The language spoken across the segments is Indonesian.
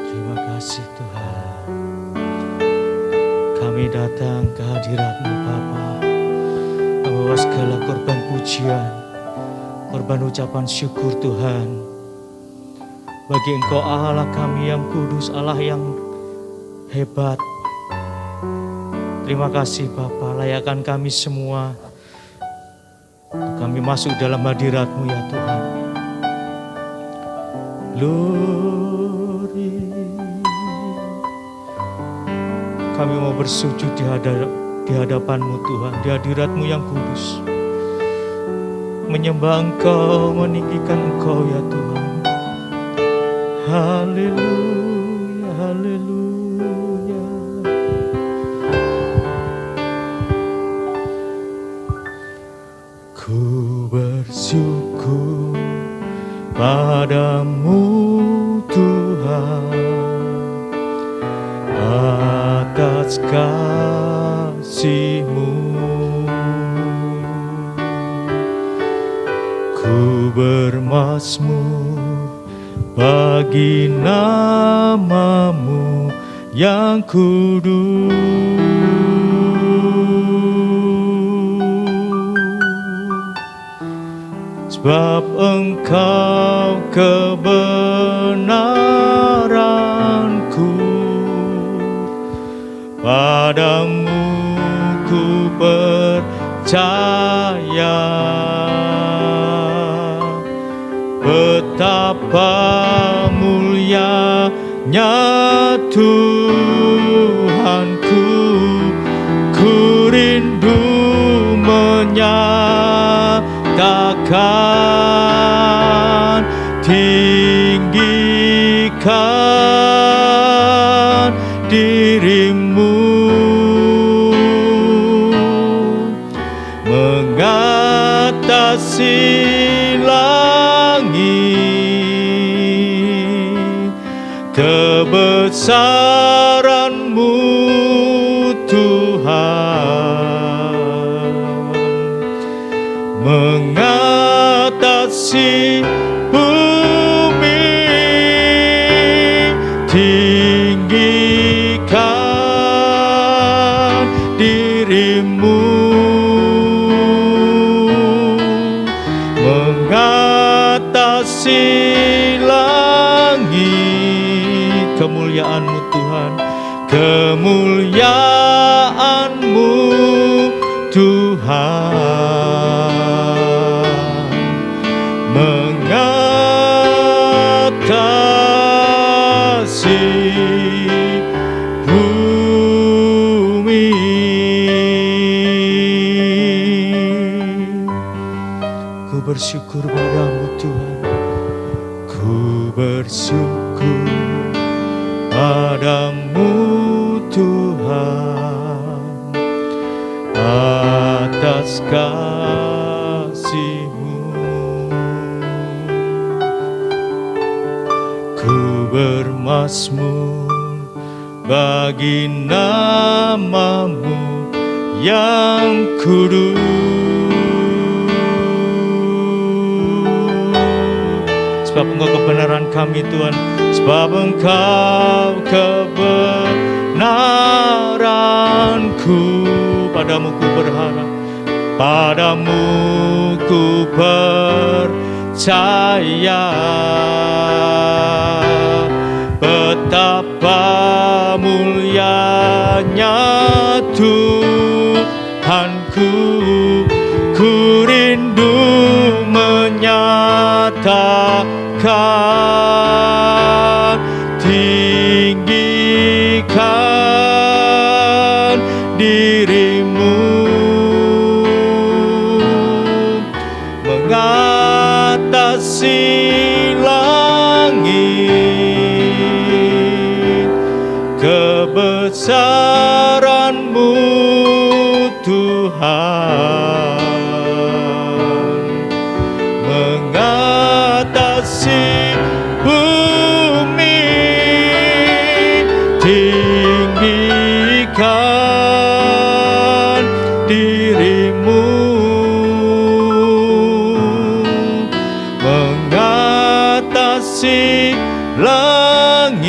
Terima kasih Tuhan. Kami datang ke hadirat-Mu Bapa, membawa segala korban pujian, korban ucapan syukur Tuhan. Bagi Engkau Allah kami yang kudus, Allah yang hebat. Terima kasih Bapa, layakkan kami semua. Kami masuk dalam hadirat-Mu ya Tuhan. Glory. Kami mau bersujud di hadapan-Mu Tuhan, di hadirat-Mu yang kudus. Menyembah Engkau, meninggikan Engkau ya Tuhan. Haleluya, haleluya. Ku bersyukur padamu Tuhan atas kasih-Mu. Ku bermazmur bagi nama-Mu yang kudus. Sebab Engkau kebenaranku, padamu ku percaya. Betapa mulianya Tuhanku, ku rindu menyatakan, tinggikan diri-Mu, mengatasi kebesaran-Mu Tuhan, mengatasi bumi, tinggikan diri-Mu, mengatasi kemuliaan-Mu Tuhan, kemuliaan-Mu Tuhan, mengatasi bumi. Ku bersyukur padamu Tuhan, ku bersyukur padamu Tuhan atas kasih-Mu. Ku bermazmur bagi nama-Mu yang kudus. Sebab Engkau kebenaran kami Tuhan, sebab Engkau kebenaranku, padamu ku berharap, padamu ku percaya. Betapa mulianya Tuhanku, ku rindu menyatakan, tinggikan diri-Mu, mengatasi langit, kebesaran-Mu Tuhan, mengatasi bumi, tinggikan diri-Mu, mengatasi mengatasi langit,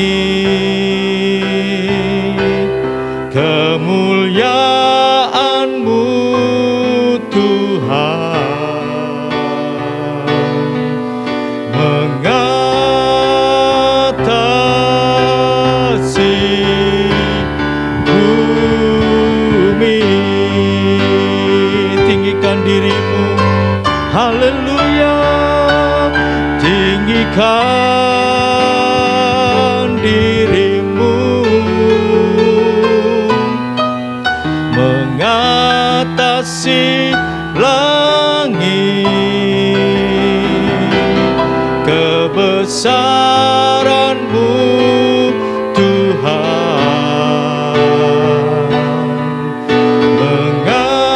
kemuliaan-Mu Tuhan mengatasi bumi. Tinggikan diri-Mu, haleluya, tinggikan diri-Mu, mengatasi langit, kebesaran-Mu Tuhan mengatasi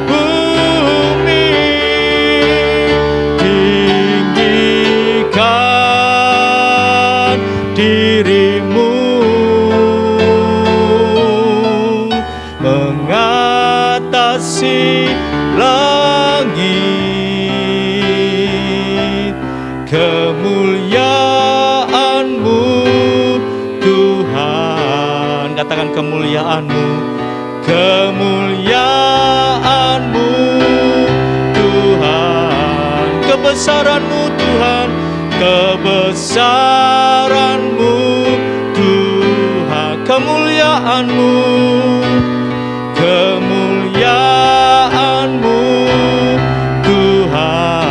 bumi. Tinggikan diri-Mu, mengatasi langit, kemuliaan-Mu Tuhan. Katakan kemuliaan-Mu, kemuliaan-Mu Tuhan, kebesaran-Mu Tuhan, kebesaran-Mu Tuhan, kemuliaan-Mu, kemuliaan-Mu Tuhan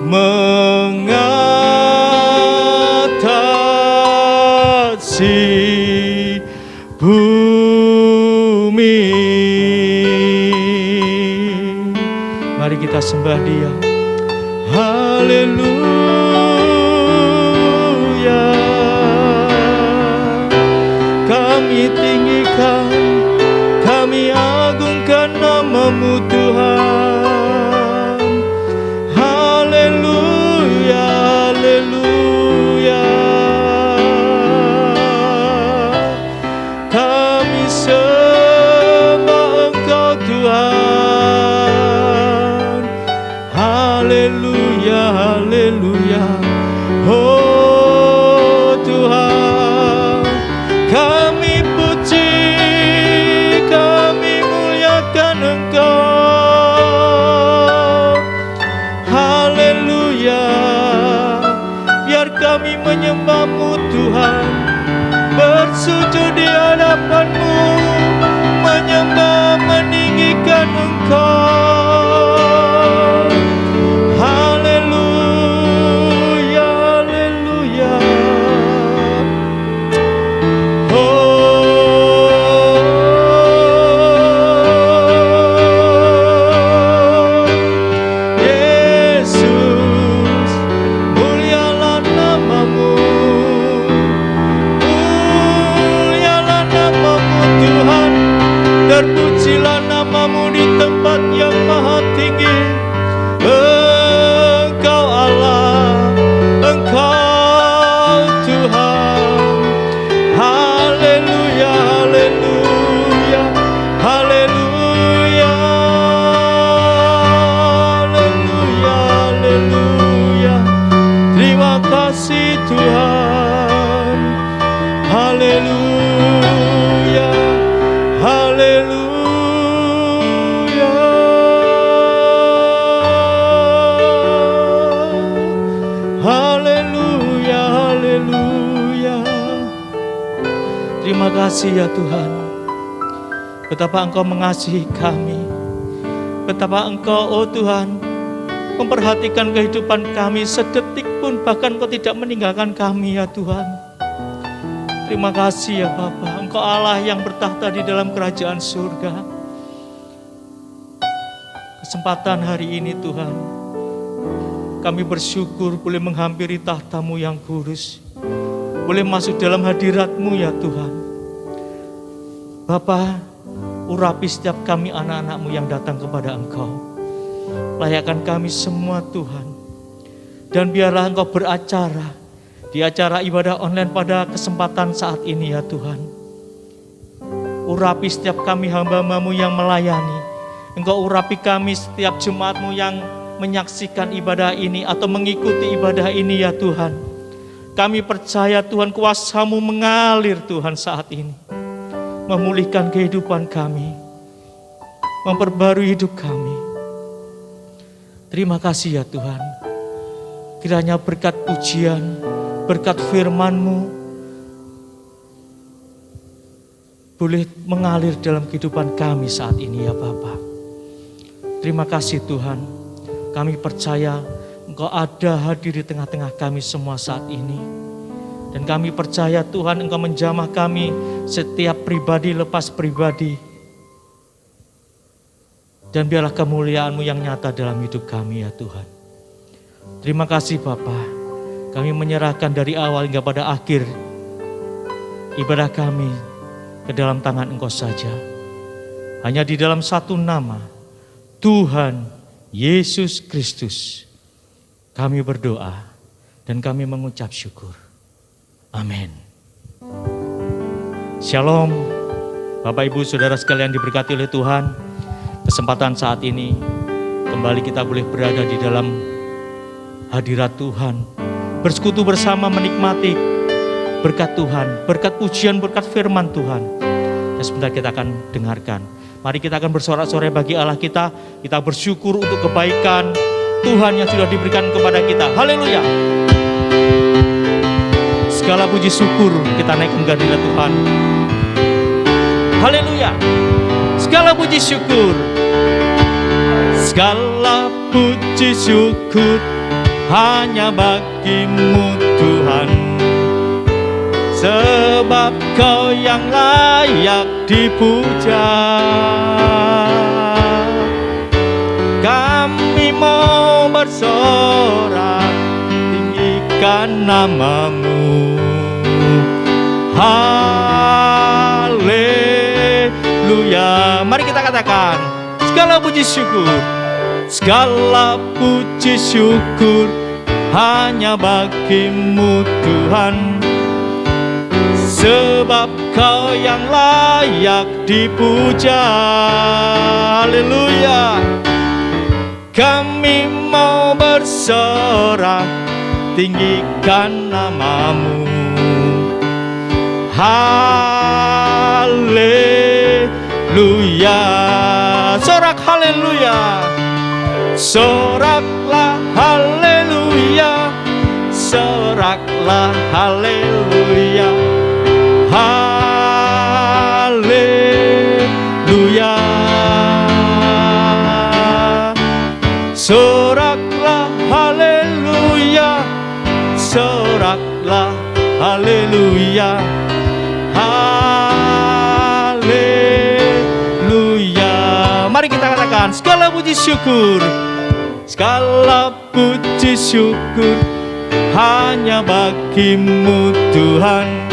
mengatasi bumi. Mari kita sembah Dia. Haleluya, kami tinggikan, kami agungkan nama-Mu Tuhan. Haleluya, haleluya, kami sembah Engkau Tuhan. Haleluya, haleluya, oh Tuhan, kami puji, kami muliakan Engkau. Haleluya, biar kami menyembah-Mu Tuhan, bersujud di hadapan-Mu, menyembah, meninggikan Engkau. Terpujilah nama-Mu di tempat yang maha tinggi. Engkau Allah, Engkau Tuhan. Haleluya, haleluya, haleluya, haleluya, haleluya. Terima kasih Tuhan. Haleluya, haleluya. Haleluya, haleluya. Terima kasih ya Tuhan. Betapa Engkau mengasihi kami. Betapa Engkau, oh Tuhan, memperhatikan kehidupan kami sedetik pun, bahkan Engkau tidak meninggalkan kami ya Tuhan. Terima kasih ya Bapa. Engkau Allah yang bertahta di dalam kerajaan surga. Kesempatan hari ini Tuhan, kami bersyukur boleh menghampiri tahta-Mu yang kudus, boleh masuk dalam hadirat-Mu ya Tuhan. Bapa, urapi setiap kami anak-anak-Mu yang datang kepada Engkau. Layakkan kami semua Tuhan, dan biarlah Engkau beracara di acara ibadah online pada kesempatan saat ini ya Tuhan. Urapi setiap kami hamba-Mu yang melayani. Engkau urapi kami setiap jemaat-Mu yang menyaksikan ibadah ini atau mengikuti ibadah ini ya Tuhan. Kami percaya Tuhan kuasa-Mu mengalir Tuhan saat ini. Memulihkan kehidupan kami. Memperbarui hidup kami. Terima kasih ya Tuhan. Kiranya berkat pujian, berkat firman-Mu boleh mengalir dalam kehidupan kami saat ini ya Bapa. Terima kasih Tuhan. Kami percaya Engkau ada hadir di tengah-tengah kami semua saat ini. Dan kami percaya Tuhan Engkau menjamah kami setiap pribadi lepas pribadi. Dan biarlah kemuliaan-Mu yang nyata dalam hidup kami ya Tuhan. Terima kasih Bapa. Kami menyerahkan dari awal hingga pada akhir ibadah kami ke dalam tangan Engkau saja. Hanya di dalam satu nama, Tuhan Yesus Kristus, kami berdoa dan kami mengucap syukur. Amin. Shalom, Bapak Ibu Saudara sekalian diberkati oleh Tuhan. Kesempatan saat ini kembali kita boleh berada di dalam hadirat Tuhan, bersekutu bersama menikmati berkat Tuhan, berkat pujian, berkat firman Tuhan. Dan sebentar kita akan dengarkan. Mari kita akan bersorak-sorai bagi Allah kita. Kita bersyukur untuk kebaikan Tuhan yang sudah diberikan kepada kita. Haleluya. Segala puji syukur kita naikkan ke hadirat Tuhan. Haleluya. Segala puji syukur. Segala puji syukur hanya bagi-Mu Tuhan. Sebab Kau yang layak dipuja. Kami mau bersorak, tinggikan nama-Mu. Haleluya. Mari kita katakan, segala puji syukur, segala puji syukur hanya bagi-Mu Tuhan. Sebab Kau yang layak dipuja. Haleluya. Kami mau bersorak, tinggikan nama-Mu. Haleluya. Sorak haleluya. Soraklah haleluya. Soraklah haleluya. Haleluya. Soraklah haleluya. Soraklah haleluya. Haleluya. Mari kita katakan, segala puji syukur, segala puji syukur hanya bagi-Mu Tuhan.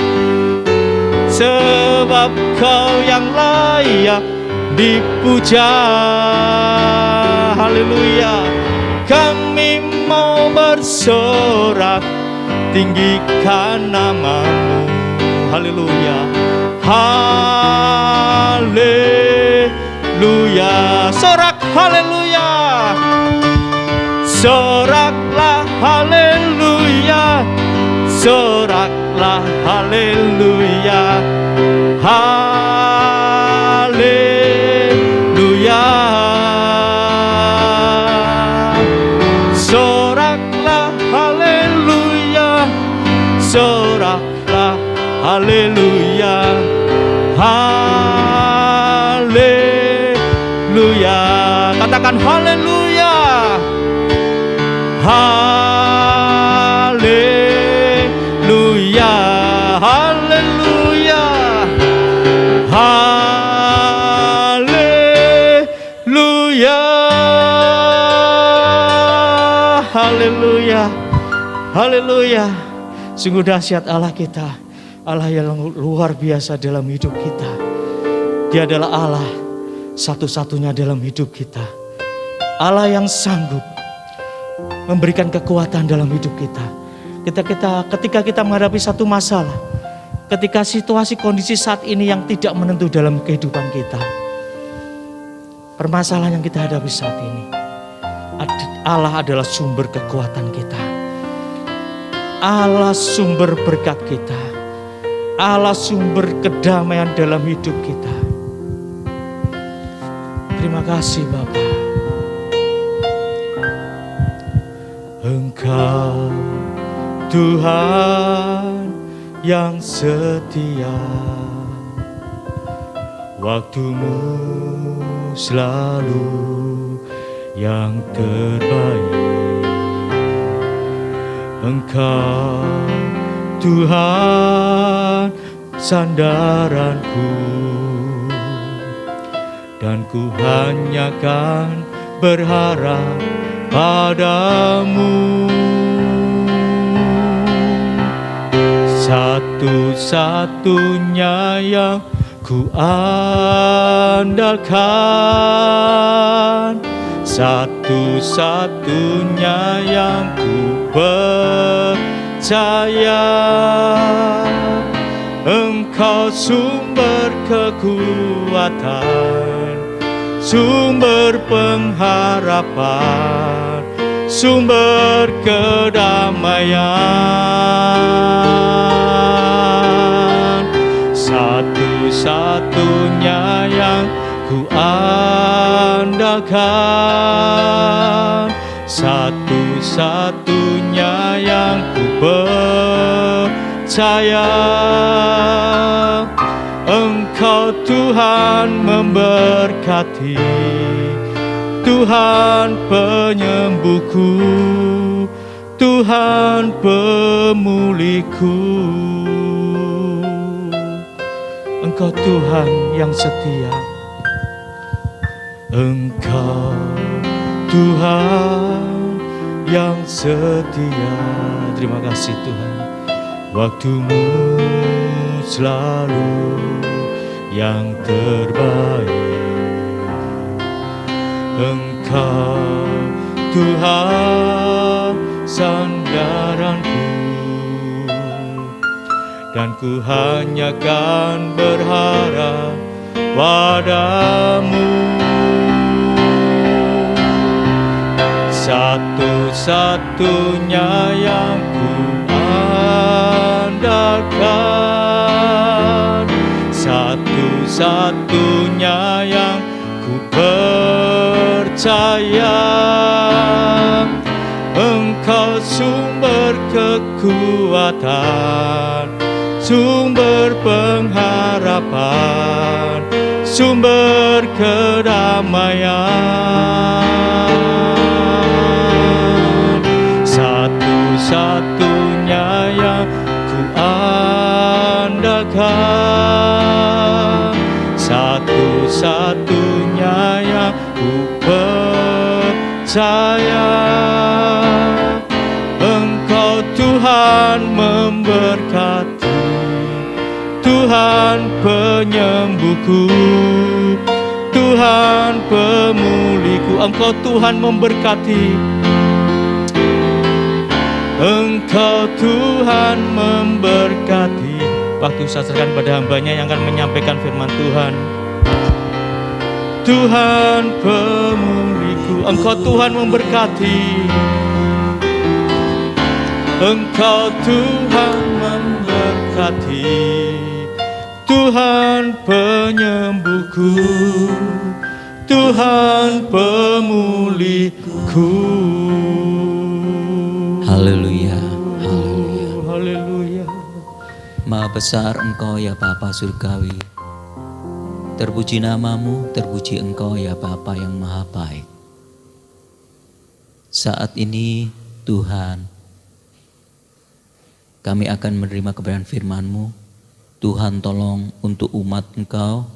Sebab Kau yang layak dipuja. Haleluya. Kami mau bersorak, tinggikan nama-Mu. Haleluya. Haleluya. Sorak haleluya. Soraklah haleluya. Soraklah haleluya. Haleluya. Soraklah haleluya. Soraklah haleluya. Haleluya. Katakan haleluya. Haleluya. Haleluya. Haleluya. Haleluya. Haleluya. Sungguh dahsyat Allah kita. Allah yang luar biasa dalam hidup kita. Dia adalah Allah satu-satunya dalam hidup kita. Allah yang sanggup memberikan kekuatan dalam hidup kita. Ketika kita menghadapi satu masalah, ketika situasi kondisi saat ini yang tidak menentu dalam kehidupan kita, permasalahan yang kita hadapi saat ini, Allah adalah sumber kekuatan kita. Allah sumber berkat kita. Allah sumber kedamaian dalam hidup kita. Terima kasih Bapa. Engkau Tuhan yang setia, waktumu selalu yang terbaik. Engkau Tuhan sandaranku, dan ku hanya kan berharap padamu. Satu-satunya yang ku andalkan, satu-satunya yang ku percaya. Engkau sumber kekuatan, sumber pengharapan, sumber kedamaian. Satu-satunya yang ku andalkan, satu-satunya yang ku percaya. Engkau Tuhan memberkati, Tuhan penyembuhku, Tuhan pemulihku. Engkau Tuhan yang setia, Engkau Tuhan yang setia. Terima kasih Tuhan, waktumu selalu yang terbaik. Engkau Tuhan sandaranku, dan ku hanya kan berharap padamu. Satu-satunya yang ku andalkan, satu-satunya yang ku percaya. Engkau sumber kekuatan, sumber pengharapan, sumber kedamaian. Satu-satunya yang ku andalkan, satu-satunya yang ku percaya. Engkau Tuhan memberkati, Tuhan penyembuhku, Tuhan pemulihku. Engkau Tuhan memberkati, Engkau Tuhan memberkati. Waktu saya serahkan pada hambanya yang akan menyampaikan firman Tuhan. Tuhan pemulihku, Engkau Tuhan memberkati, Engkau Tuhan memberkati, Tuhan penyembuhku, Tuhan pemulihku. Haleluya, haleluya, haleluya. Maha besar Engkau ya Bapa surgawi. Terpuji namamu, terpuji Engkau ya Bapa yang maha baik. Saat ini Tuhan, kami akan menerima kebenaran firman-Mu. Tuhan tolong untuk umat Engkau,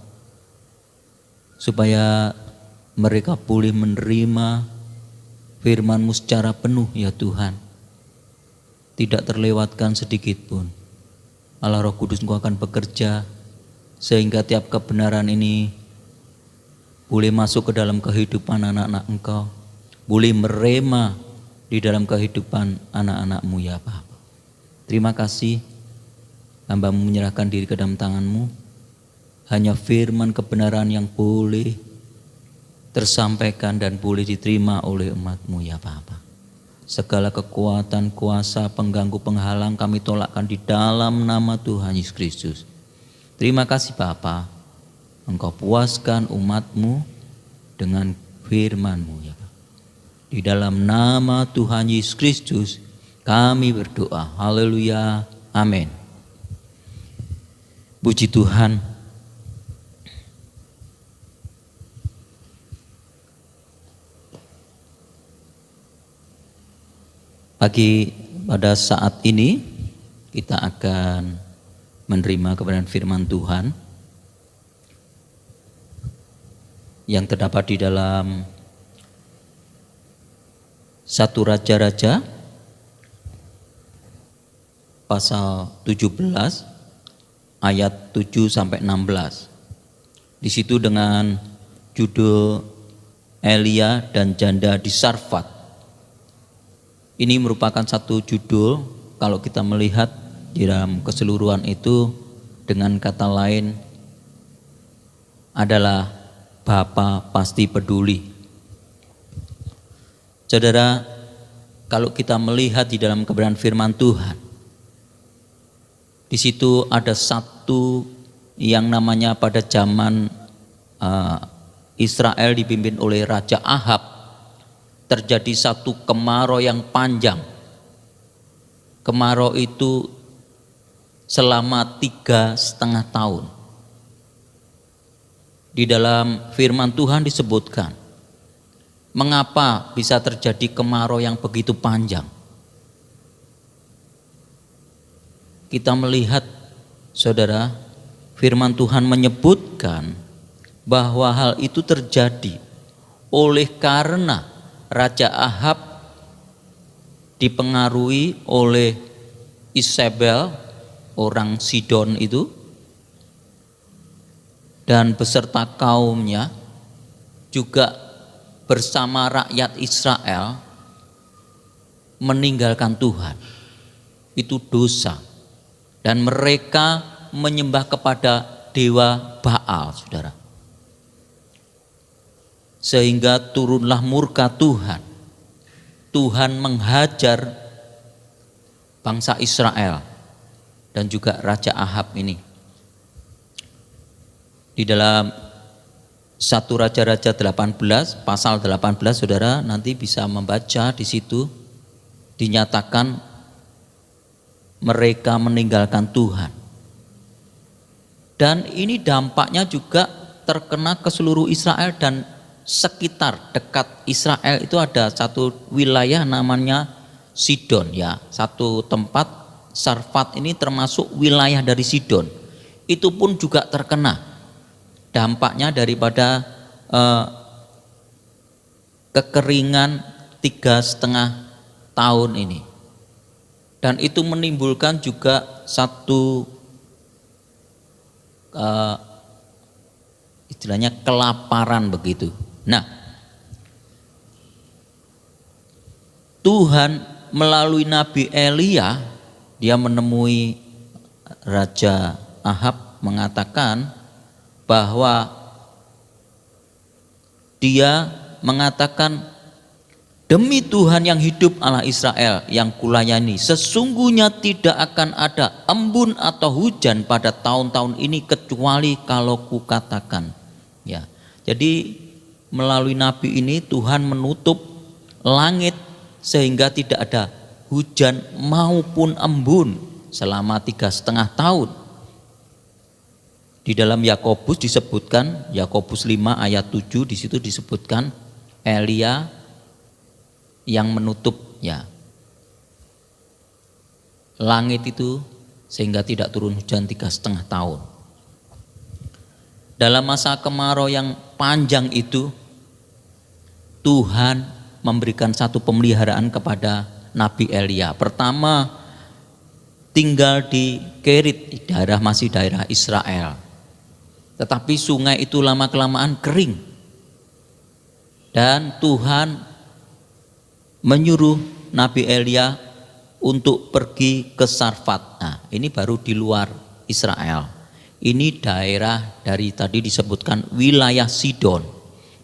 supaya mereka boleh menerima firman-Mu secara penuh ya Tuhan. Tidak terlewatkan sedikit pun. Allah Roh Kudus Engkau akan bekerja, sehingga tiap kebenaran ini boleh masuk ke dalam kehidupan anak-anak Engkau, boleh merema di dalam kehidupan anak-anak-Mu ya Bapa. Terima kasih, hamba-Mu menyerahkan diri ke dalam tangan-Mu. Hanya firman kebenaran yang boleh tersampaikan dan boleh diterima oleh umat-Mu ya Bapa. Segala kekuatan, kuasa, pengganggu, penghalang kami tolakkan di dalam nama Tuhan Yesus Kristus. Terima kasih Bapa, Engkau puaskan umat-Mu dengan firman-Mu ya Bapa. Di dalam nama Tuhan Yesus Kristus kami berdoa. Haleluya. Amin. Puji Tuhan. Pada saat ini kita akan menerima kebenaran firman Tuhan yang terdapat di dalam 1 Raja-Raja pasal 17 ayat 7 sampai 16. Di situ dengan judul Elia dan janda di Sarfat. Ini merupakan satu judul kalau kita melihat di dalam keseluruhan itu dengan kata lain adalah Bapa pasti peduli. Saudara, kalau kita melihat di dalam kebenaran firman Tuhan, di situ ada satu yang namanya pada zaman Israel dipimpin oleh Raja Ahab, terjadi satu kemarau yang panjang. Kemarau itu selama 3,5 tahun. Di dalam firman Tuhan disebutkan, mengapa bisa terjadi kemarau yang begitu panjang? Kita melihat, saudara, firman Tuhan menyebutkan bahwa hal itu terjadi oleh karena Raja Ahab dipengaruhi oleh Isabel, orang Sidon itu, dan beserta kaumnya juga bersama rakyat Israel meninggalkan Tuhan. Itu dosa. Dan mereka menyembah kepada dewa Baal, saudara. Sehingga turunlah murka Tuhan. Tuhan menghajar bangsa Israel dan juga Raja Ahab ini. Di dalam 1 Raja-Raja 18 pasal 18, saudara nanti bisa membaca di situ dinyatakan mereka meninggalkan Tuhan. Dan ini dampaknya juga terkena ke seluruh Israel dan sekitar dekat Israel itu ada satu wilayah namanya Sidon ya. Satu tempat Sarfat ini termasuk wilayah dari Sidon. Itu pun juga terkena dampaknya daripada kekeringan 3,5 tahun ini. Dan itu menimbulkan juga satu istilahnya kelaparan begitu. Nah, Tuhan melalui Nabi Elia, dia menemui Raja Ahab mengatakan bahwa dia mengatakan, demi Tuhan yang hidup Allah Israel yang kulayani, sesungguhnya tidak akan ada embun atau hujan pada tahun-tahun ini kecuali kalau kukatakan. Ya, jadi melalui nabi ini Tuhan menutup langit sehingga tidak ada hujan maupun embun selama 3,5 tahun. Di dalam Yakobus disebutkan, Yakobus 5 ayat 7 di situ disebutkan Elia yang menutup ya langit itu sehingga tidak turun hujan 3,5 tahun. Dalam masa kemarau yang panjang itu Tuhan memberikan satu pemeliharaan kepada Nabi Elia. Pertama, tinggal di Kerit, masih daerah Israel. Tetapi sungai itu lama-kelamaan kering. Dan Tuhan menyuruh Nabi Elia untuk pergi ke Sarfat. Nah, ini baru di luar Israel. Ini daerah dari tadi disebutkan wilayah Sidon.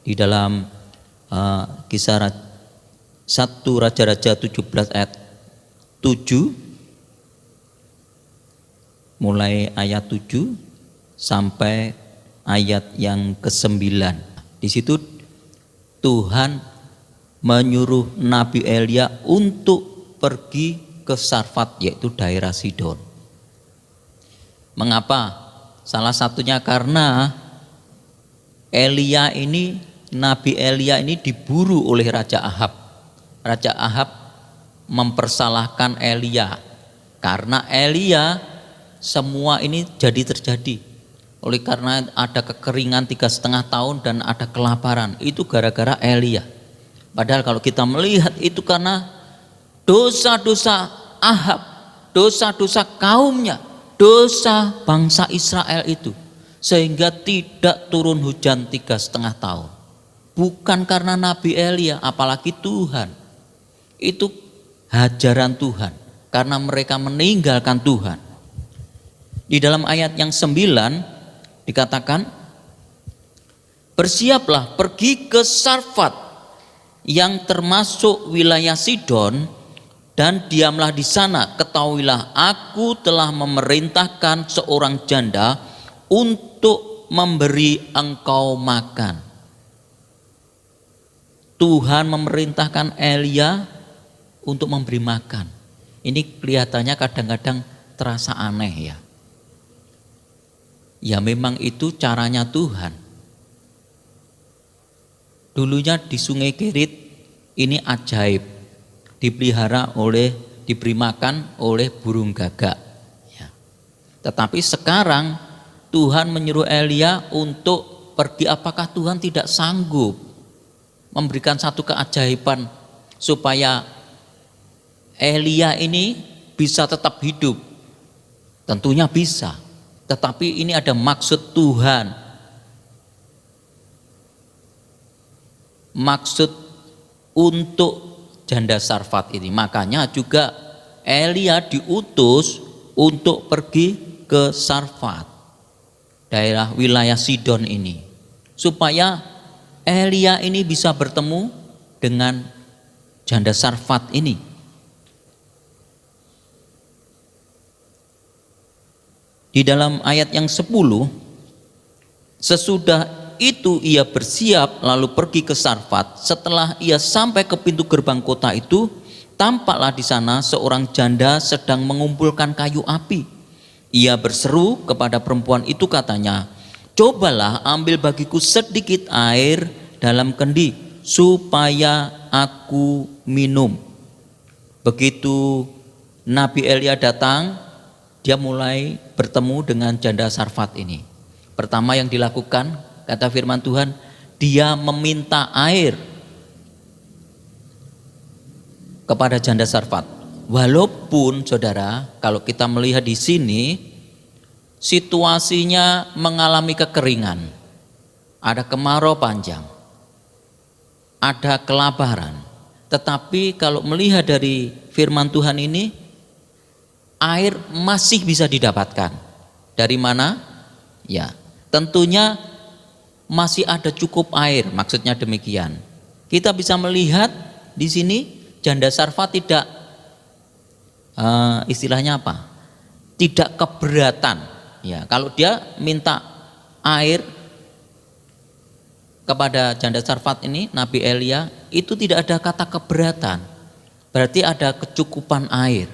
di dalam kisah 1 Raja-Raja 17 ayat 7, mulai ayat 7 sampai ayat yang ke-9. Di situ Tuhan menyuruh Nabi Elia untuk pergi ke Sarfat, yaitu daerah Sidon. Mengapa? Salah satunya karena Nabi Elia ini diburu oleh Raja Ahab. Raja Ahab mempersalahkan Elia karena Elia semua ini jadi terjadi oleh karena ada kekeringan 3,5 tahun dan ada kelaparan, itu gara-gara Elia. Padahal kalau kita melihat itu karena dosa-dosa Ahab, dosa-dosa kaumnya, dosa bangsa Israel itu, sehingga tidak turun hujan 3,5 tahun. Bukan karena Nabi Elia, apalagi Tuhan. Itu hajaran Tuhan karena mereka meninggalkan Tuhan. Di dalam ayat yang 9 dikatakan, bersiaplah pergi ke Sarfat yang termasuk wilayah Sidon dan diamlah di sana. Ketahuilah aku telah memerintahkan seorang janda untuk memberi engkau makan. Tuhan memerintahkan Elia untuk memberi makan. Ini kelihatannya kadang-kadang terasa aneh ya. Ya memang itu caranya Tuhan. Dulunya di Sungai Kerit ini ajaib, diberi makan oleh burung gagak. Ya. Tetapi sekarang Tuhan menyuruh Elia untuk pergi. Apakah Tuhan tidak sanggup memberikan satu keajaiban supaya Elia ini bisa tetap hidup? Tentunya bisa. Tetapi ini ada maksud Tuhan. Maksud untuk janda Sarfat ini. Makanya juga Elia diutus untuk pergi ke Sarfat, daerah wilayah Sidon ini, supaya Elia ini bisa bertemu dengan janda Sarfat ini. Di dalam ayat yang 10, sesudah itu ia bersiap lalu pergi ke Sarfat. Setelah ia sampai ke pintu gerbang kota itu, tampaklah di sana seorang janda sedang mengumpulkan kayu api. Ia berseru kepada perempuan itu, katanya, cobalah ambil bagiku sedikit air dalam kendi supaya aku minum. Begitu Nabi Elia datang, dia mulai bertemu dengan janda Sarfat ini. Pertama yang dilakukan, kata firman Tuhan, dia meminta air kepada janda Sarfat. Walaupun saudara, kalau kita melihat di sini situasinya mengalami kekeringan, ada kemarau panjang, ada kelaparan. Tetapi kalau melihat dari firman Tuhan ini, air masih bisa didapatkan. Dari mana? Ya, tentunya masih ada cukup air, maksudnya demikian. Kita bisa melihat di sini janda Sarfat tidak istilahnya apa? Tidak keberatan. Ya, kalau dia minta air kepada janda Sarfat ini, Nabi Elia, itu tidak ada kata keberatan. Berarti ada kecukupan air.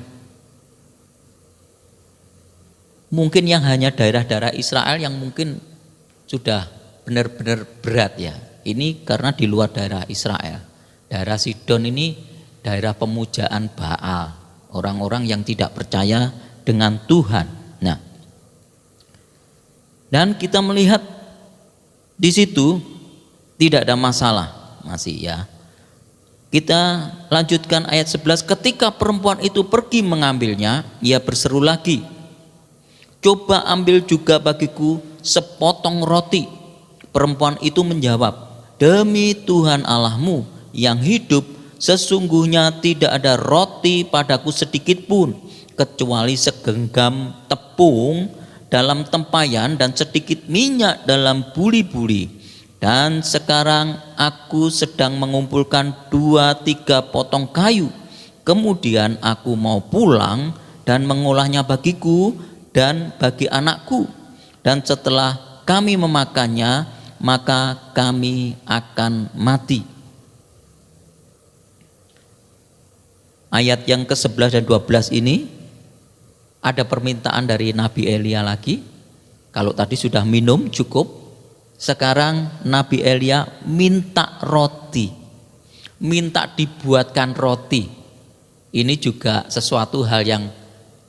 Mungkin yang hanya daerah-daerah Israel yang mungkin sudah benar-benar berat ya. Ini karena di luar daerah Israel. Daerah Sidon ini daerah pemujaan Baal. Orang-orang yang tidak percaya dengan Tuhan. Nah, dan kita melihat di situ tidak ada masalah masih ya. Kita lanjutkan ayat 11. Ketika perempuan itu pergi mengambilnya, ia berseru lagi, coba ambil juga bagiku sepotong roti. Perempuan itu menjawab, demi Tuhan Allahmu yang hidup, sesungguhnya tidak ada roti padaku sedikit pun, kecuali segenggam tepung dalam tempayan dan sedikit minyak dalam buli-buli. Dan sekarang aku sedang mengumpulkan 2-3 potong kayu. Kemudian aku mau pulang dan mengolahnya bagiku dan bagi anakku. Dan setelah kami memakannya, maka kami akan mati. Ayat yang ke-11 dan 12 ini ada permintaan dari Nabi Elia lagi. Kalau tadi sudah minum cukup, sekarang Nabi Elia minta roti, minta dibuatkan roti. Ini juga sesuatu hal yang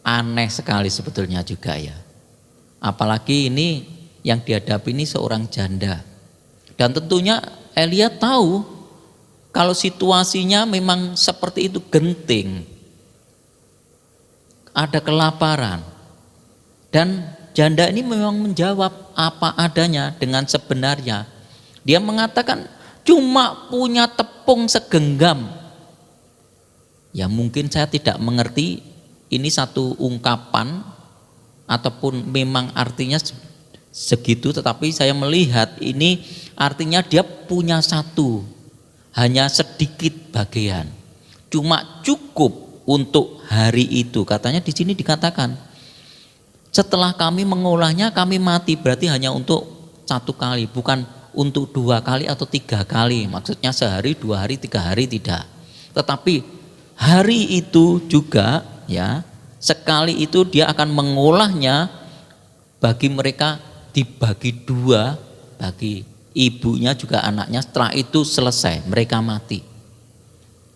aneh sekali sebetulnya juga ya. Apalagi ini yang dihadapi ini seorang janda. Dan tentunya Elia tahu kalau situasinya memang seperti itu, genting, ada kelaparan. Dan janda ini memang menjawab apa adanya dengan sebenarnya. Dia mengatakan cuma punya tepung segenggam. Ya mungkin saya tidak mengerti ini satu ungkapan ataupun memang artinya segitu, tetapi saya melihat ini artinya dia punya satu, hanya sedikit bagian, cuma cukup untuk hari itu. Katanya di sini dikatakan setelah kami mengolahnya kami mati, berarti hanya untuk 1 kali, bukan untuk 2 kali atau 3 kali. Maksudnya sehari, 2 hari, 3 hari tidak. Tetapi hari itu juga ya, sekali itu dia akan mengolahnya bagi mereka, dibagi 2, bagi ibunya juga anaknya. Setelah itu selesai, mereka mati.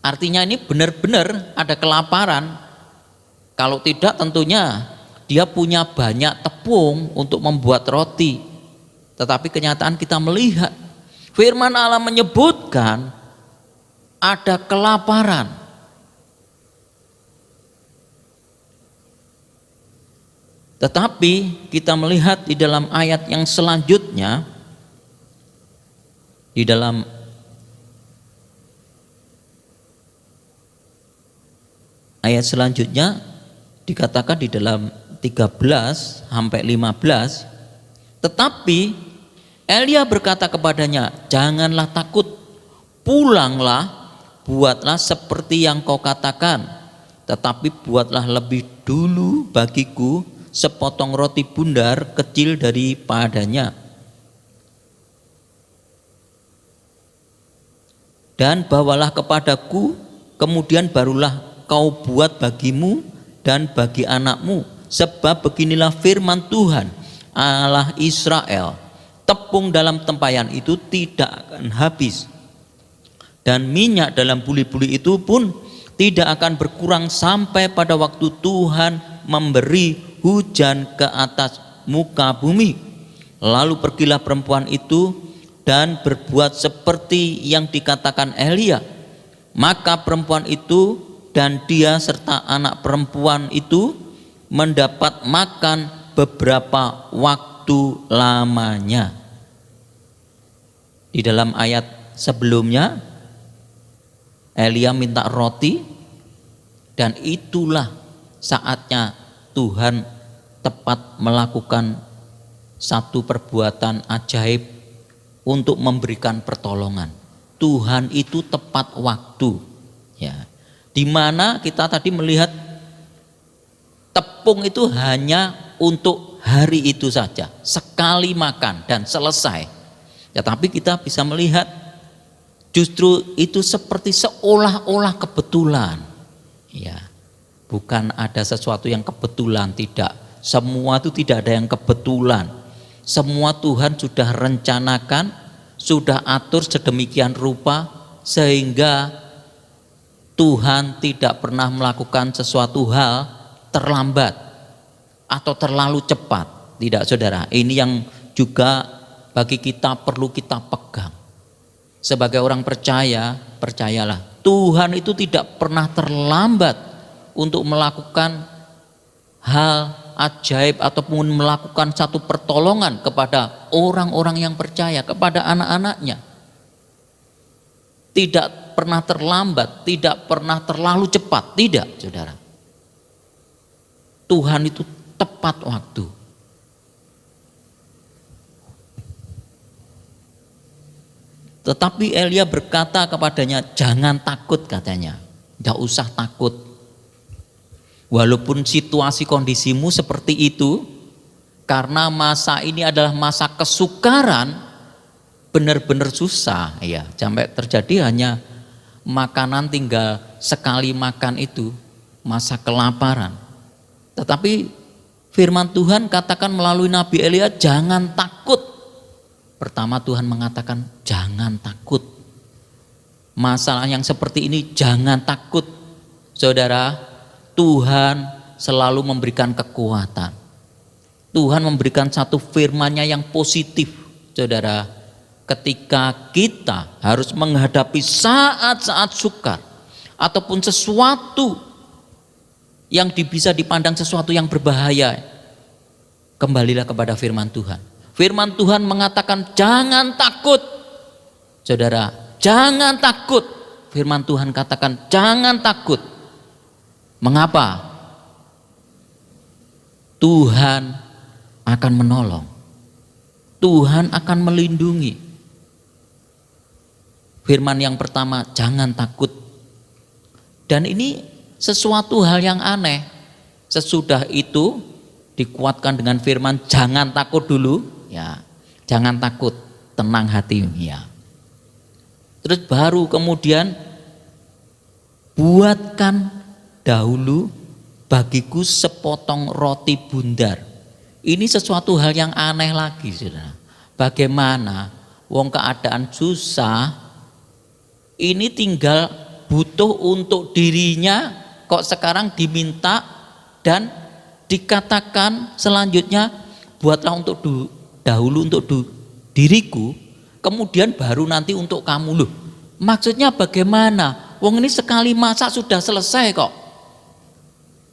Artinya ini benar-benar ada kelaparan. Kalau tidak tentunya dia punya banyak tepung untuk membuat roti. Tetapi kenyataan kita melihat firman Allah menyebutkan ada kelaparan. Tetapi kita melihat di dalam ayat yang selanjutnya, di dalam ayat selanjutnya dikatakan di dalam 13 sampai 15, tetapi Elia berkata kepadanya, janganlah takut, pulanglah, buatlah seperti yang kau katakan, tetapi buatlah lebih dulu bagiku sepotong roti bundar kecil daripadanya, dan bawalah kepadaku, kemudian barulah kau buat bagimu dan bagi anakmu. Sebab beginilah firman Tuhan Allah Israel, tepung dalam tempayan itu tidak akan habis, dan minyak dalam buli-buli itu pun tidak akan berkurang sampai pada waktu Tuhan memberi hujan ke atas muka bumi. Lalu pergilah perempuan itu dan berbuat seperti yang dikatakan Elia. Maka perempuan itu dan dia serta anak perempuan itu mendapat makan beberapa waktu lamanya. Di dalam ayat sebelumnya Elia minta roti, dan itulah saatnya Tuhan tepat melakukan satu perbuatan ajaib untuk memberikan pertolongan. Tuhan itu tepat waktu, ya. Di mana kita tadi melihat tepung itu hanya untuk hari itu saja, sekali makan dan selesai. Ya, tapi kita bisa melihat justru itu seperti seolah-olah kebetulan, ya. Bukan ada sesuatu yang kebetulan, tidak. Semua itu tidak ada yang kebetulan. Semua Tuhan sudah rencanakan, sudah atur sedemikian rupa, sehingga Tuhan tidak pernah melakukan sesuatu hal terlambat atau terlalu cepat. Tidak, saudara. Ini yang juga bagi kita perlu kita pegang. Sebagai orang percaya, percayalah, Tuhan itu tidak pernah terlambat untuk melakukan hal ajaib ataupun melakukan satu pertolongan kepada orang-orang yang percaya, kepada anak-anaknya. Tidak pernah terlambat, tidak pernah terlalu cepat, tidak, saudara. Tuhan itu tepat waktu. Tetapi Elia berkata kepadanya, jangan takut katanya. Tidak usah takut. Walaupun situasi kondisimu seperti itu, karena masa ini adalah masa kesukaran, benar-benar susah ya. Sampai terjadi hanya makanan tinggal sekali makan itu, masa kelaparan. Tetapi firman Tuhan katakan melalui Nabi Elia, jangan takut. Pertama Tuhan mengatakan jangan takut. Masalah yang seperti ini jangan takut. Saudara, Tuhan selalu memberikan kekuatan. Tuhan memberikan satu firman-Nya yang positif. Saudara, ketika kita harus menghadapi saat-saat sukar ataupun sesuatu yang bisa dipandang sesuatu yang berbahaya, kembalilah kepada firman Tuhan. Firman Tuhan mengatakan jangan takut. Saudara, jangan takut. Firman Tuhan katakan jangan takut. Mengapa? Tuhan akan menolong. Tuhan akan melindungi. Firman yang pertama, jangan takut. Dan ini sesuatu hal yang aneh. Sesudah itu dikuatkan dengan firman jangan takut dulu. Ya, jangan takut, tenang hatimu ya. Terus baru kemudian buatkan dahulu bagiku sepotong roti bundar. Ini sesuatu hal yang aneh lagi, saudara. Bagaimana wong keadaan susah, ini tinggal butuh untuk dirinya, kok sekarang diminta dan dikatakan selanjutnya buatlah untuk dahulu untuk diriku, kemudian baru nanti untuk kamu. Loh, maksudnya bagaimana? Wong ini sekali masak sudah selesai kok.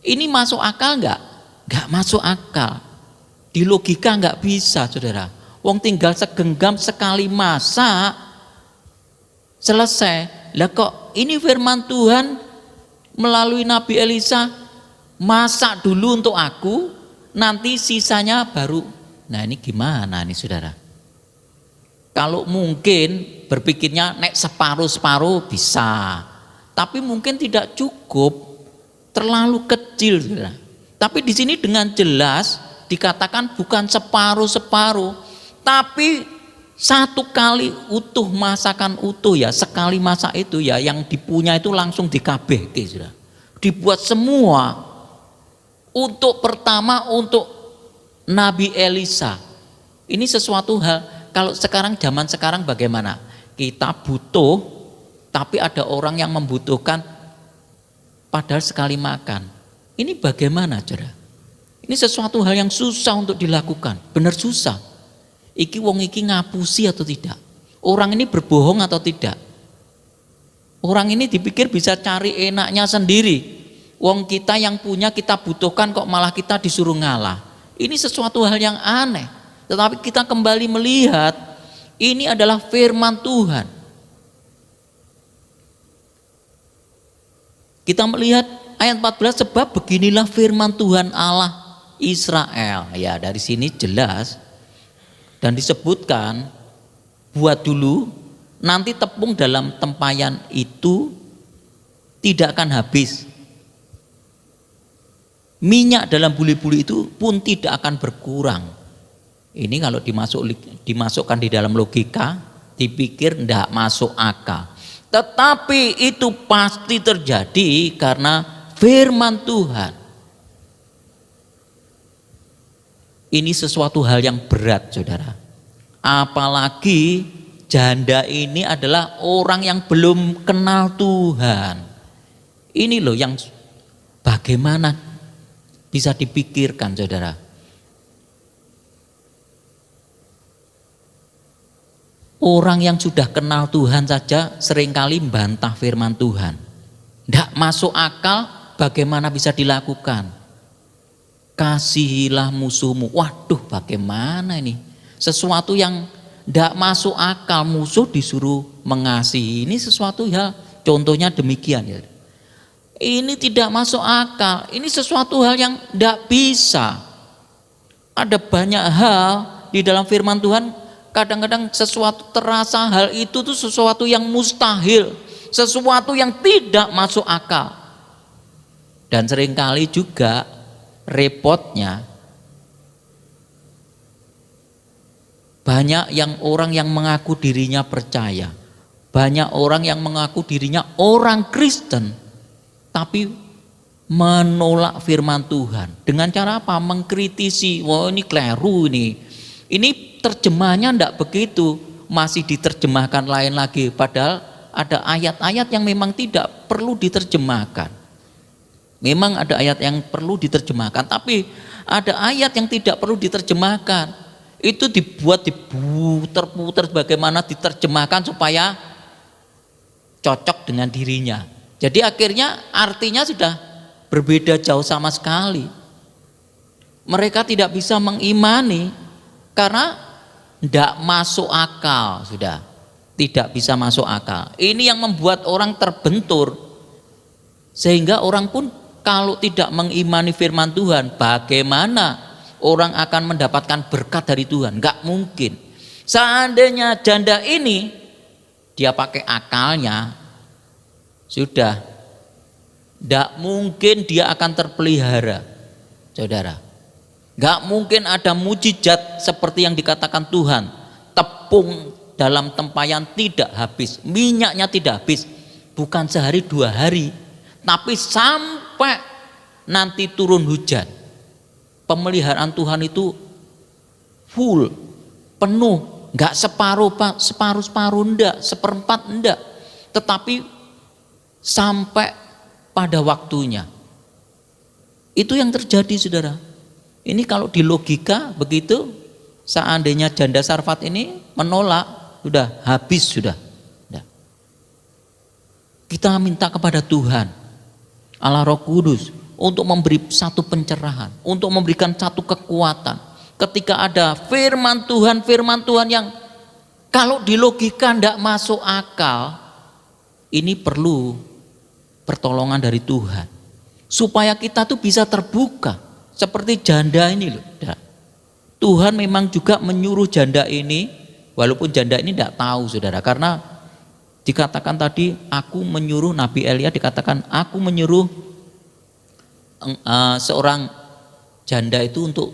Ini masuk akal enggak? Enggak masuk akal. Di logika enggak bisa, saudara. Wong tinggal segenggam sekali masak selesai. Lah kok ini firman Tuhan melalui Nabi Elisa, masak dulu untuk aku, nanti sisanya baru. Nah ini gimana nih saudara? Kalau mungkin berpikirnya nek separuh-separuh bisa, tapi mungkin tidak cukup, terlalu kecil saudara. Tapi di sini dengan jelas dikatakan bukan separuh-separuh, tapi satu kali utuh, masakan utuh ya, sekali masak itu ya, yang dipunya itu langsung dikabehke saudara. Dibuat semua. Untuk pertama untuk Nabi Elisa. Ini sesuatu hal, kalau sekarang zaman sekarang bagaimana? Kita butuh, tapi ada orang yang membutuhkan padahal sekali makan. Ini bagaimana, saudara? Ini sesuatu hal yang susah untuk dilakukan. Benar susah. Iki wong iki ngapusi atau tidak? Orang ini berbohong atau tidak? Orang ini dipikir bisa cari enaknya sendiri. Wong kita yang punya kita butuhkan kok malah kita disuruh ngalah. Ini sesuatu hal yang aneh. Tetapi kita kembali melihat ini adalah firman Tuhan. Kita melihat ayat 14, sebab beginilah firman Tuhan Allah Israel. Ya, dari sini jelas dan disebutkan buat dulu, nanti tepung dalam tempayan itu tidak akan habis. Minyak dalam buli-buli itu pun tidak akan berkurang. Ini kalau dimasukkan di dalam logika, dipikir tidak masuk akal. Tetapi itu pasti terjadi karena firman Tuhan. Ini sesuatu hal yang berat, saudara. Apalagi janda ini adalah orang yang belum kenal Tuhan. Ini loh yang bagaimana bisa dipikirkan, saudara. Orang yang sudah kenal Tuhan saja seringkali membantah firman Tuhan. Tidak masuk akal, bagaimana bisa dilakukan? Kasihilah musuhmu. Waduh, bagaimana ini? Sesuatu yang tidak masuk akal, musuh disuruh mengasihi. Ini sesuatu hal, contohnya demikian ya. Ini tidak masuk akal. Ini sesuatu hal yang tidak bisa. Ada banyak hal di dalam firman Tuhan Kadang-kadang sesuatu terasa hal itu tuh sesuatu yang mustahil, sesuatu yang tidak masuk akal. Dan seringkali juga repotnya banyak orang yang mengaku dirinya percaya, banyak orang yang mengaku dirinya orang Kristen, tapi menolak firman Tuhan. Dengan cara apa? Mengkritisi, wah ini keliru ini. Ini terjemahnya enggak begitu, masih diterjemahkan lain lagi. Padahal ada ayat-ayat yang memang tidak perlu diterjemahkan. Memang ada ayat yang perlu diterjemahkan, tapi ada ayat yang tidak perlu diterjemahkan. Itu dibuat diputer-puter bagaimana diterjemahkan supaya cocok dengan dirinya. Jadi akhirnya artinya sudah berbeda jauh sama sekali. Mereka tidak bisa mengimani karena tidak masuk akal, sudah tidak bisa masuk akal. Ini yang membuat orang terbentur, sehingga orang pun kalau tidak mengimani firman Tuhan, bagaimana orang akan mendapatkan berkat dari Tuhan? Enggak mungkin. Seandainya janda ini dia pakai akalnya, sudah enggak mungkin dia akan terpelihara, saudara. Enggak mungkin ada mujizat seperti yang dikatakan Tuhan. Tepung dalam tempayan tidak habis, minyaknya tidak habis, bukan sehari 2 hari, tapi sampai nanti turun hujan. Pemeliharaan Tuhan itu full, penuh, enggak separuh enggak, seperempat enggak, tetapi sampai pada waktunya. Itu yang terjadi, saudara. Ini kalau di logika begitu, seandainya janda Sarfat ini menolak, sudah habis sudah. Kita minta kepada Tuhan, Allah Roh Kudus, untuk memberi satu pencerahan, untuk memberikan satu kekuatan. Ketika ada firman Tuhan yang kalau di logika tidak masuk akal, ini perlu pertolongan dari Tuhan. Supaya kita tuh bisa terbuka. Seperti janda ini loh. Tuhan memang juga menyuruh janda ini, walaupun janda ini tidak tahu, saudara. Karena dikatakan tadi, aku menyuruh, Nabi Elia dikatakan, aku menyuruh seorang janda itu untuk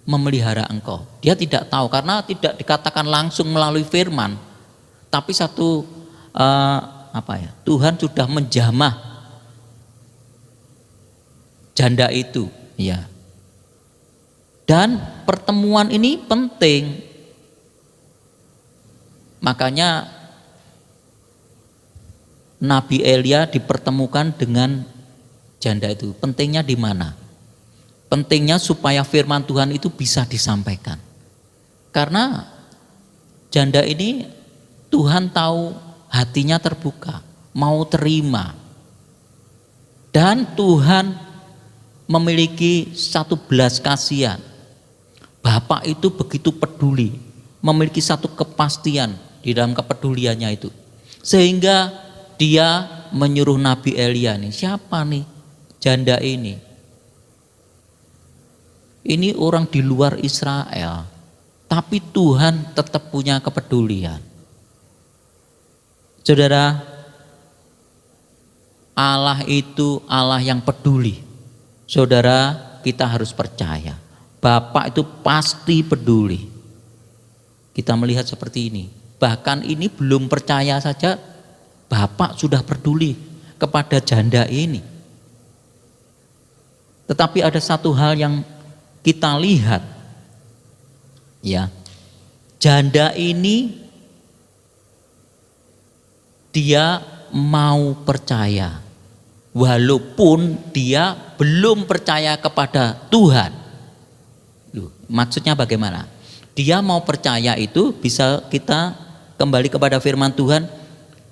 memelihara engkau. Dia tidak tahu karena tidak dikatakan langsung melalui firman, tapi Tuhan sudah menjamah janda itu, ya. Dan pertemuan ini penting, makanya Nabi Elia dipertemukan dengan janda itu. Pentingnya di mana? Pentingnya supaya firman Tuhan itu bisa disampaikan. Karena janda ini Tuhan tahu hatinya terbuka, mau terima. Dan Tuhan memiliki satu belas kasihan. Bapak itu begitu peduli, memiliki satu kepastian di dalam kepeduliannya itu. Sehingga dia menyuruh Nabi Elia nih, siapa nih janda ini? Ini orang di luar Israel, tapi Tuhan tetap punya kepedulian. Saudara, Allah itu Allah yang peduli. Saudara, kita harus percaya, Bapak itu pasti peduli. Kita melihat seperti ini. Bahkan ini belum percaya saja, Bapak sudah peduli kepada janda ini. Tetapi ada satu hal yang kita lihat, ya, janda ini dia mau percaya walaupun dia belum percaya kepada Tuhan. Maksudnya bagaimana? Dia mau percaya itu bisa kita kembali kepada firman Tuhan.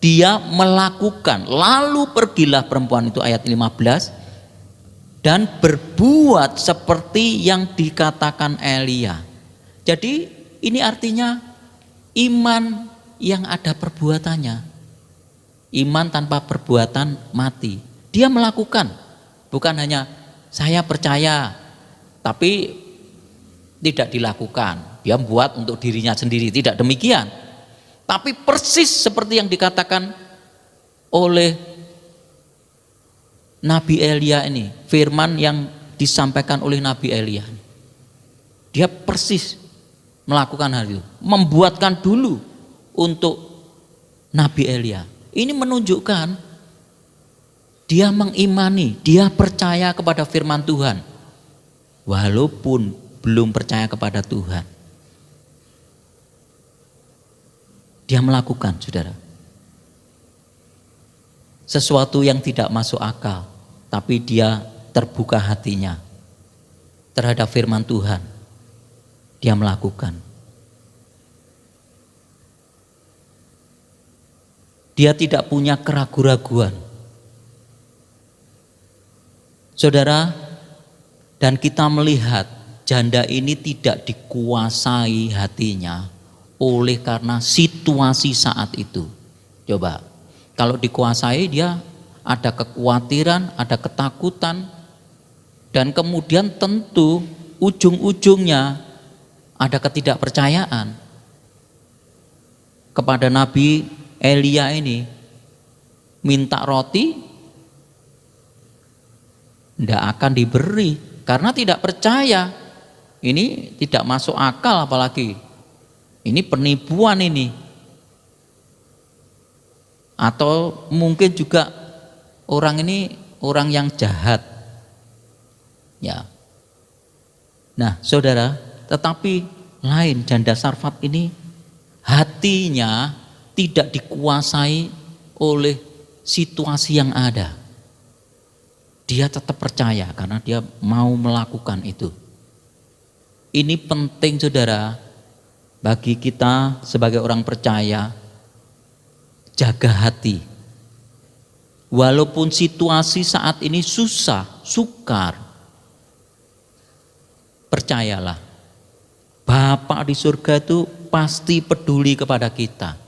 Dia melakukan, lalu pergilah perempuan itu ayat 15 dan berbuat seperti yang dikatakan Elia. Jadi ini artinya iman yang ada perbuatannya. Iman tanpa perbuatan mati. Dia melakukan, bukan hanya saya percaya tapi tidak dilakukan. dia buat untuk dirinya sendiri, tidak demikian. Tapi persis seperti yang dikatakan oleh Nabi Elia ini, firman yang disampaikan oleh Nabi Elia. Dia persis melakukan hal itu, membuatkan dulu untuk Nabi Elia. Ini menunjukkan dia mengimani, dia percaya kepada firman Tuhan, walaupun belum percaya kepada Tuhan. Dia melakukan, saudara, sesuatu yang tidak masuk akal, tapi dia terbuka hatinya terhadap firman Tuhan. Dia melakukan. Dia tidak punya keraguan-raguan. Saudara, dan kita melihat janda ini tidak dikuasai hatinya oleh karena situasi saat itu. Coba, kalau dikuasai dia ada kekhawatiran, ada ketakutan, dan kemudian tentu ujung-ujungnya ada ketidakpercayaan kepada Nabi Elia ini. Minta roti tidak akan diberi karena tidak percaya. Ini tidak masuk akal, apalagi ini penipuan ini. Atau mungkin juga orang ini orang yang jahat. Ya. Nah, saudara, tetapi lain, janda Sarfat ini hatinya tidak dikuasai oleh situasi yang ada. Dia tetap percaya karena dia mau melakukan itu. Ini penting, saudara, bagi kita sebagai orang percaya, jaga hati. Walaupun situasi saat ini susah, sukar, percayalah, Bapa di surga itu pasti peduli kepada kita.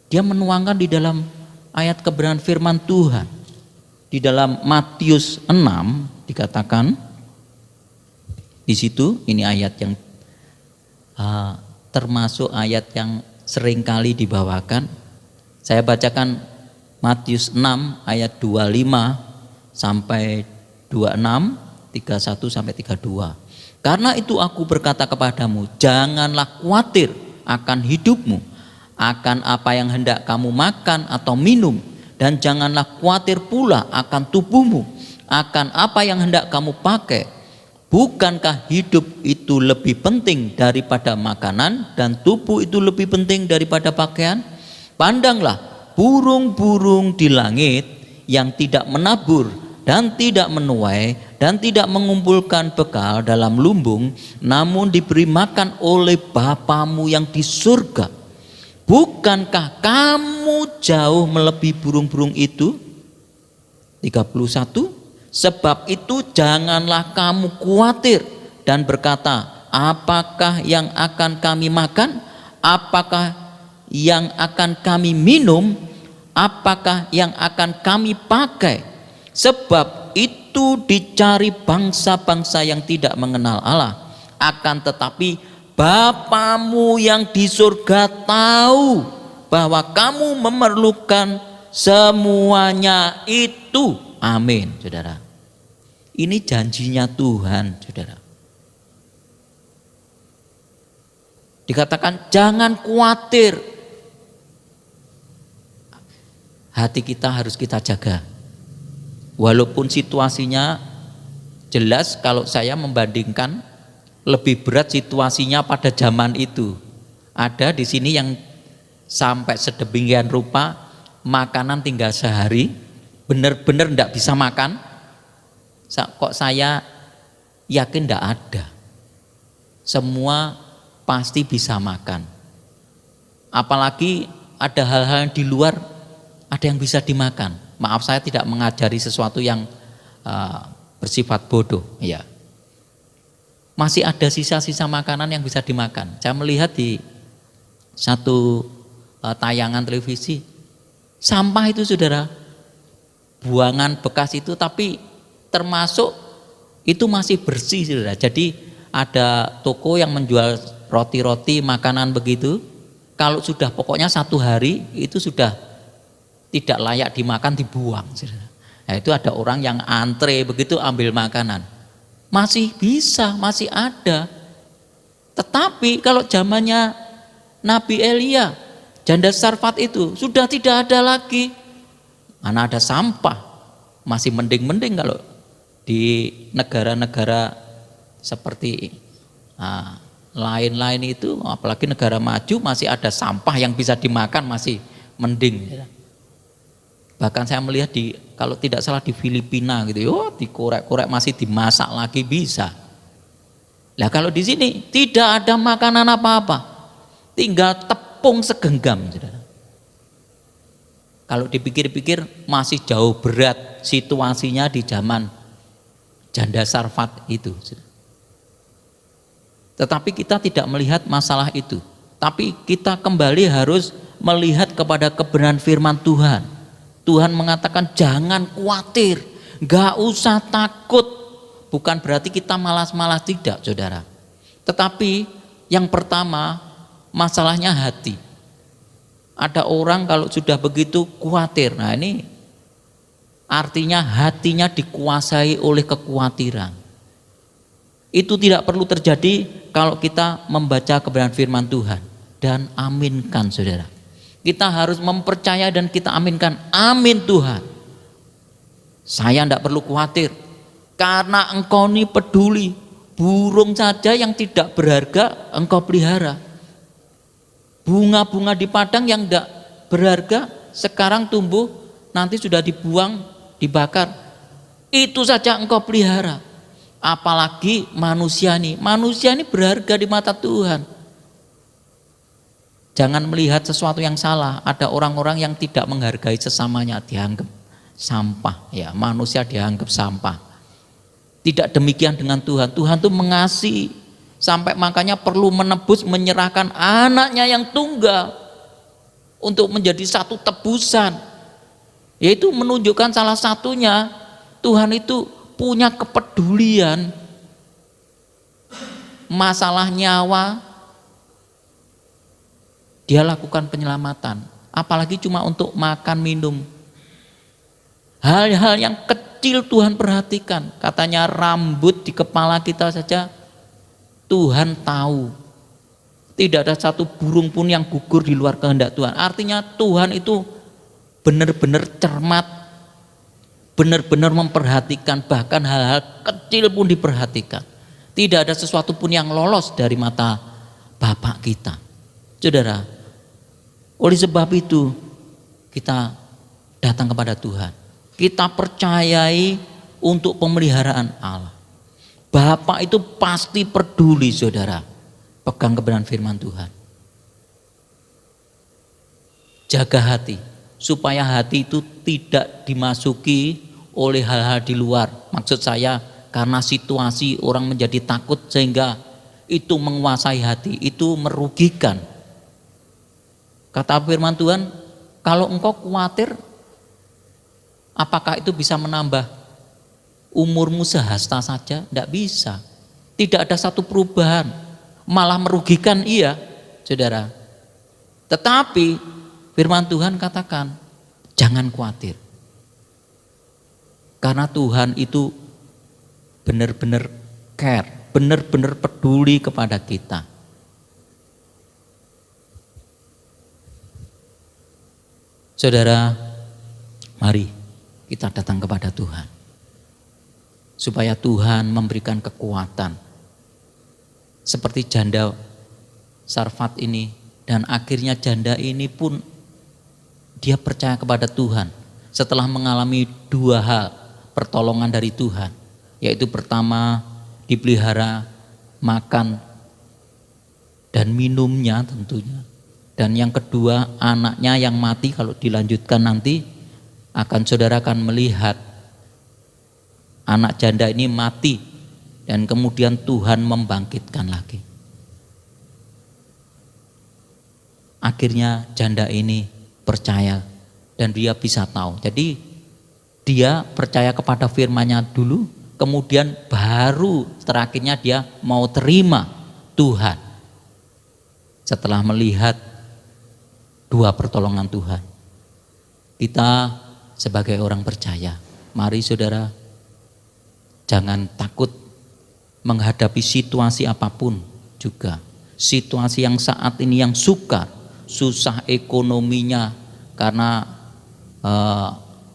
Dia menuangkan di dalam ayat kebenaran firman Tuhan. Di dalam Matius 6 dikatakan, di situ ini ayat yang termasuk ayat yang seringkali dibawakan. Saya bacakan Matius 6 ayat 25 sampai 26, 31 sampai 32. Karena itu aku berkata kepadamu, janganlah khawatir akan hidupmu, akan apa yang hendak kamu makan atau minum, dan janganlah khawatir pula akan tubuhmu, akan apa yang hendak kamu pakai. Bukankah hidup itu lebih penting daripada makanan, dan tubuh itu lebih penting daripada pakaian? Pandanglah burung-burung di langit yang tidak menabur dan tidak menuai dan tidak mengumpulkan bekal dalam lumbung, namun diberi makan oleh Bapamu yang di surga. Bukankah kamu jauh melebihi burung-burung itu? 31. Sebab itu janganlah kamu khawatir dan berkata, apakah yang akan kami makan? Apakah yang akan kami minum? Apakah yang akan kami pakai? Sebab itu dicari bangsa-bangsa yang tidak mengenal Allah. Akan tetapi Bapamu yang di surga tahu bahwa kamu memerlukan semuanya itu. Amin, saudara. Ini janjinya Tuhan, saudara. Dikatakan jangan khawatir. Hati kita harus kita jaga. Walaupun situasinya jelas, kalau saya membandingkan lebih berat situasinya pada zaman itu. Ada di sini yang sampai sedemikian rupa makanan tinggal sehari, benar-benar tidak bisa makan. Kok saya yakin tidak ada. Semua pasti bisa makan. Apalagi ada hal-hal yang di luar, ada yang bisa dimakan. Maaf, saya tidak mengajari sesuatu yang bersifat bodoh. Ya. Masih ada sisa-sisa makanan yang bisa dimakan. Saya melihat di satu tayangan televisi, sampah itu, saudara, buangan bekas itu, tapi termasuk itu masih bersih, saudara. Jadi ada toko yang menjual roti-roti makanan begitu, kalau sudah pokoknya 1 hari itu sudah tidak layak dimakan, dibuang. Nah, itu ada orang yang antre begitu ambil makanan, masih bisa, masih ada. Tetapi kalau zamannya Nabi Elia, janda Sarfat itu sudah tidak ada lagi. Mana ada sampah, masih mending-mending kalau di negara-negara seperti lain-lain itu, apalagi negara maju masih ada sampah yang bisa dimakan, masih mending. Bahkan saya melihat kalau tidak salah di Filipina gitu, dikorek-korek masih dimasak lagi bisa. Nah kalau di sini tidak ada makanan apa-apa, tinggal tepung segenggam. Kalau dipikir-pikir masih jauh berat situasinya di zaman janda Sarfat itu. Tetapi kita tidak melihat masalah itu, tapi kita kembali harus melihat kepada kebenaran firman Tuhan. Tuhan mengatakan jangan khawatir, gak usah takut. Bukan berarti kita malas-malas, tidak saudara. Tetapi yang pertama masalahnya hati. Ada orang kalau sudah begitu khawatir. Nah ini artinya hatinya dikuasai oleh kekhawatiran. Itu tidak perlu terjadi kalau kita membaca kebenaran firman Tuhan dan aminkan saudara. Kita harus mempercayai dan kita aminkan. Amin Tuhan. Saya tidak perlu khawatir karena Engkau ini peduli. Burung saja yang tidak berharga Engkau pelihara. Bunga-bunga di padang yang tidak berharga sekarang tumbuh, nanti sudah dibuang, dibakar. Itu saja Engkau pelihara. Apalagi manusia ini berharga di mata Tuhan. Jangan melihat sesuatu yang salah. Ada orang-orang yang tidak menghargai sesamanya, dianggap sampah. Ya, manusia dianggap sampah. Tidak demikian dengan Tuhan. Tuhan itu mengasihi, sampai makanya perlu menebus, menyerahkan anaknya yang tunggal untuk menjadi satu tebusan. Yaitu menunjukkan salah satunya Tuhan itu punya kepedulian masalah nyawa. Dia lakukan penyelamatan, apalagi cuma untuk makan minum. Hal-hal yang kecil Tuhan perhatikan. Katanya rambut di kepala kita saja Tuhan tahu. Tidak ada satu burung pun yang gugur di luar kehendak Tuhan. Artinya Tuhan itu benar-benar cermat, benar-benar memperhatikan, bahkan hal-hal kecil pun diperhatikan. Tidak ada sesuatu pun yang lolos dari mata Bapa kita. Saudara, oleh sebab itu kita datang kepada Tuhan. Kita percayai untuk pemeliharaan Allah. Bapa itu pasti peduli saudara. Pegang kebenaran firman Tuhan. Jaga hati, supaya hati itu tidak dimasuki oleh hal-hal di luar. Maksud saya karena situasi orang menjadi takut sehingga itu menguasai hati, itu merugikan. Kata firman Tuhan, kalau engkau khawatir, apakah itu bisa menambah umurmu sehasta saja? Tidak bisa. Tidak ada satu perubahan, malah merugikan iya, saudara. Tetapi firman Tuhan katakan, jangan khawatir. Karena Tuhan itu benar-benar care, benar-benar peduli kepada kita. Saudara, mari kita datang kepada Tuhan. Supaya Tuhan memberikan kekuatan. Seperti janda Sarfat ini. Dan akhirnya janda ini pun dia percaya kepada Tuhan. Setelah mengalami 2 hal pertolongan dari Tuhan. Yaitu pertama dipelihara makan dan minumnya tentunya. Dan yang kedua anaknya yang mati, kalau dilanjutkan nanti saudara akan melihat anak janda ini mati dan kemudian Tuhan membangkitkan lagi. Akhirnya janda ini percaya dan dia bisa tahu. Jadi dia percaya kepada firman-Nya dulu, kemudian baru terakhirnya dia mau terima Tuhan. setelah melihat dua pertolongan Tuhan. Kita sebagai orang percaya, mari saudara, jangan takut menghadapi situasi apapun juga. Situasi yang saat ini yang sukar, susah ekonominya karena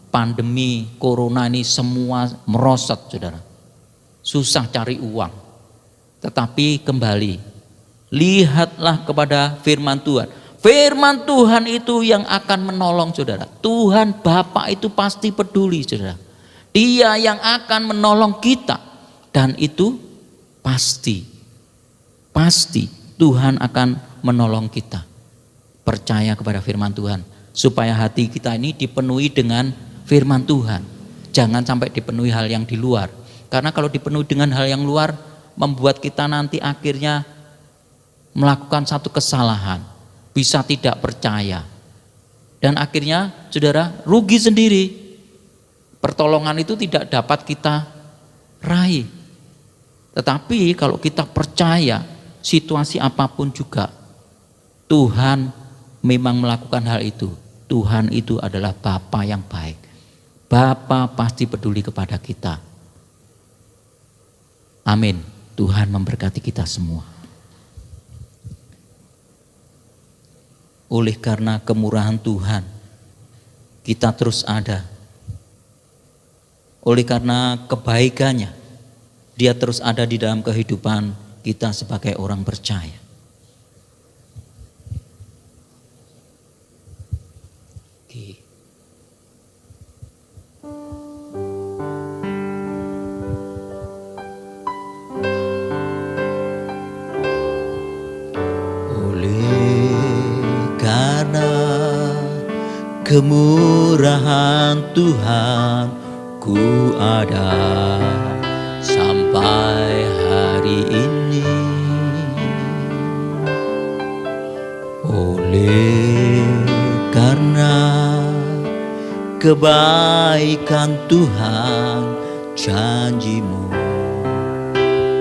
pandemi corona ini semua merosot saudara. Susah cari uang. Tetapi kembali, lihatlah kepada firman Tuhan. Firman Tuhan itu yang akan menolong saudara. Tuhan Bapa itu pasti peduli saudara. Dia yang akan menolong kita. Dan itu pasti Tuhan akan menolong kita. Percaya kepada firman Tuhan. Supaya hati kita ini dipenuhi dengan firman Tuhan. Jangan sampai dipenuhi hal yang di luar. Karena kalau dipenuhi dengan hal yang luar, membuat kita nanti akhirnya melakukan satu kesalahan, bisa tidak percaya, dan akhirnya saudara rugi sendiri. Pertolongan itu tidak dapat kita raih. Tetapi kalau kita percaya, situasi apapun juga Tuhan memang melakukan hal itu. Tuhan itu adalah Bapa yang baik. Bapa pasti peduli kepada kita. Amin. Tuhan memberkati kita semua. Oleh karena kemurahan Tuhan, kita terus ada. Oleh karena kebaikannya, Dia terus ada di dalam kehidupan kita sebagai orang percaya. Oke. Kemurahan Tuhan ku ada sampai hari ini. Oleh karena kebaikan Tuhan, janji-Mu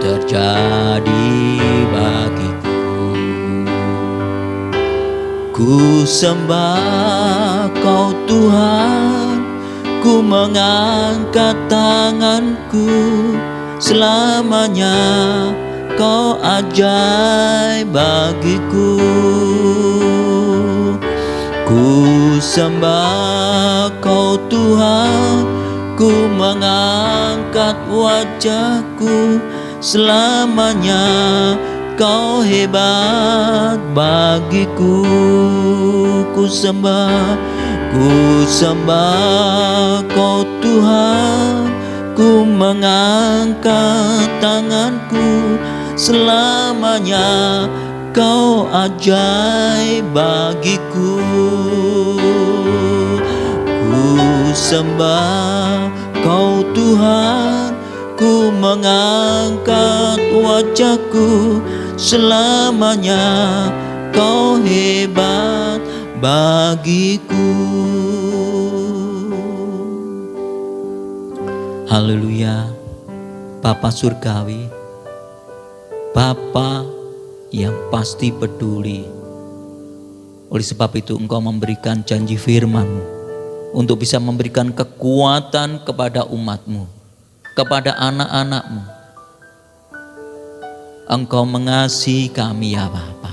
terjadi bagiku. Ku sembah Kau Tuhan, ku mengangkat tanganku, selamanya Kau ajaib bagiku. Ku sembah Kau Tuhan, ku mengangkat wajahku, selamanya Kau hebat bagiku. Ku sembah Kau Tuhan, ku mengangkat tanganku, selamanya Kau ajaib bagiku. Ku sembah Kau Tuhan, ku mengangkat wajahku, selamanya Kau hebat bagiku. Haleluya. Bapa surgawi, Bapa yang pasti peduli. Oleh sebab itu Engkau memberikan janji firman-Mu untuk bisa memberikan kekuatan kepada umat-Mu, kepada anak-anak-Mu. Engkau mengasihi kami ya Bapa.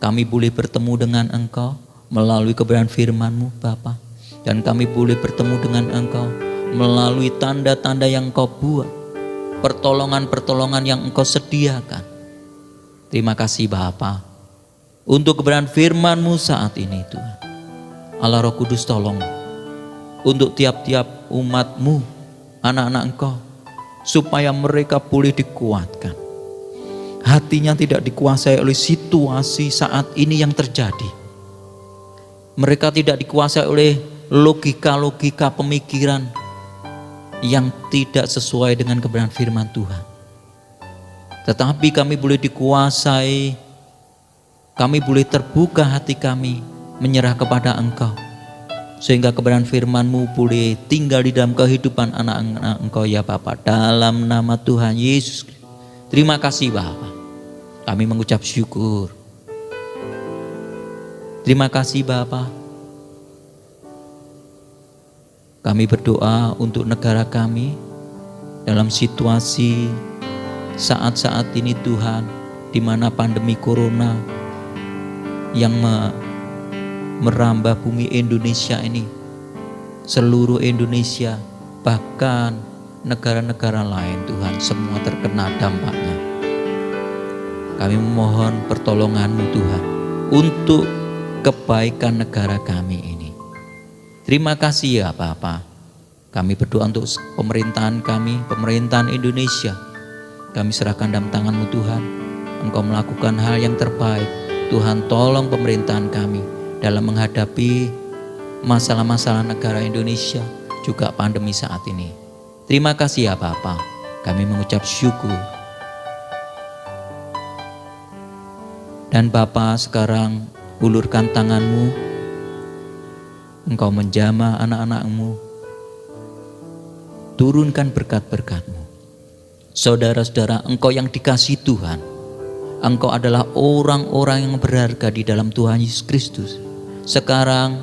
Kami boleh bertemu dengan Engkau melalui kebenaran firman-Mu Bapa. Dan kami boleh bertemu dengan Engkau melalui tanda-tanda yang Engkau buat, pertolongan-pertolongan yang Engkau sediakan. Terima kasih Bapa untuk kebenaran firman-Mu saat ini Tuhan. Allah Roh Kudus tolong untuk tiap-tiap umat-Mu, anak-anak Engkau, supaya mereka boleh dikuatkan. Hatinya tidak dikuasai oleh situasi saat ini yang terjadi. Mereka tidak dikuasai oleh logika-logika pemikiran yang tidak sesuai dengan kebenaran firman Tuhan. Tetapi kami boleh dikuasai, kami boleh terbuka hati kami, menyerah kepada Engkau. Sehingga kebenaran firman-Mu boleh tinggal di dalam kehidupan anak-anak Engkau ya Bapa. Dalam nama Tuhan Yesus. Terima kasih Bapa. Kami mengucap syukur. Terima kasih Bapa. Kami berdoa untuk negara kami dalam situasi saat-saat ini Tuhan, di mana pandemi corona yang merambah bumi Indonesia ini, seluruh Indonesia, bahkan negara-negara lain Tuhan, semua terkena dampaknya. Kami memohon pertolongan-Mu Tuhan untuk kebaikan negara kami ini. Terima kasih ya Bapa. Kami berdoa untuk pemerintahan kami, pemerintahan Indonesia. Kami serahkan dalam tangan-Mu Tuhan. Engkau melakukan hal yang terbaik. Tuhan, tolong pemerintahan kami dalam menghadapi masalah-masalah negara Indonesia, juga pandemi saat ini. Terima kasih ya Bapa. Kami mengucap syukur. Dan Bapa, sekarang ulurkan tangan-Mu. Engkau menjamah anak-anak-Mu. Turunkan berkat-berkat-Mu. Saudara-saudara, engkau yang dikasihi Tuhan. Engkau adalah orang-orang yang berharga di dalam Tuhan Yesus Kristus. Sekarang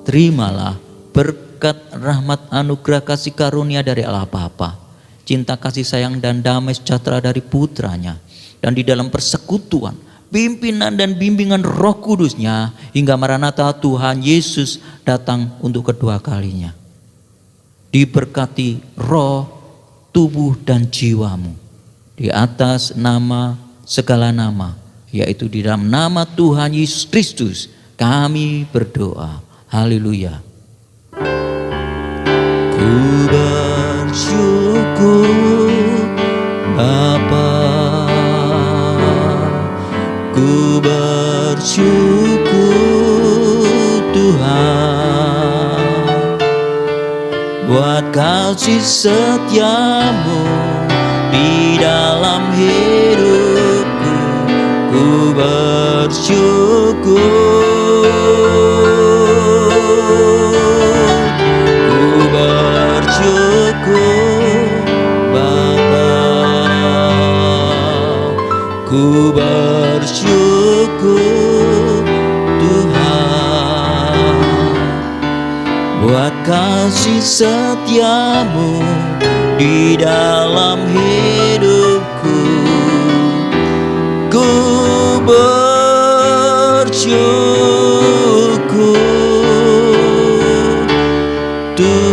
terimalah berkat, rahmat, anugerah, kasih karunia dari Allah Bapa, cinta, kasih sayang, dan damai sejahtera dari putranya, dan di dalam persekutuan, pimpinan dan bimbingan Roh Kudusnya hingga Maranatha Tuhan Yesus datang untuk kedua kalinya. Diberkati roh, tubuh, dan jiwamu di atas nama segala nama, yaitu di dalam nama Tuhan Yesus Kristus kami berdoa. Haleluya. Ku bersyukur Bapa, ku bersyukur Tuhan, buat kasih setiamu di dalam hidupku. Ku bersyukur, ku bersyukur Bapa, ku bersyukur Tuhan, buat kasih setiamu di dalam hidupku. Ku bersyukur Tuhan.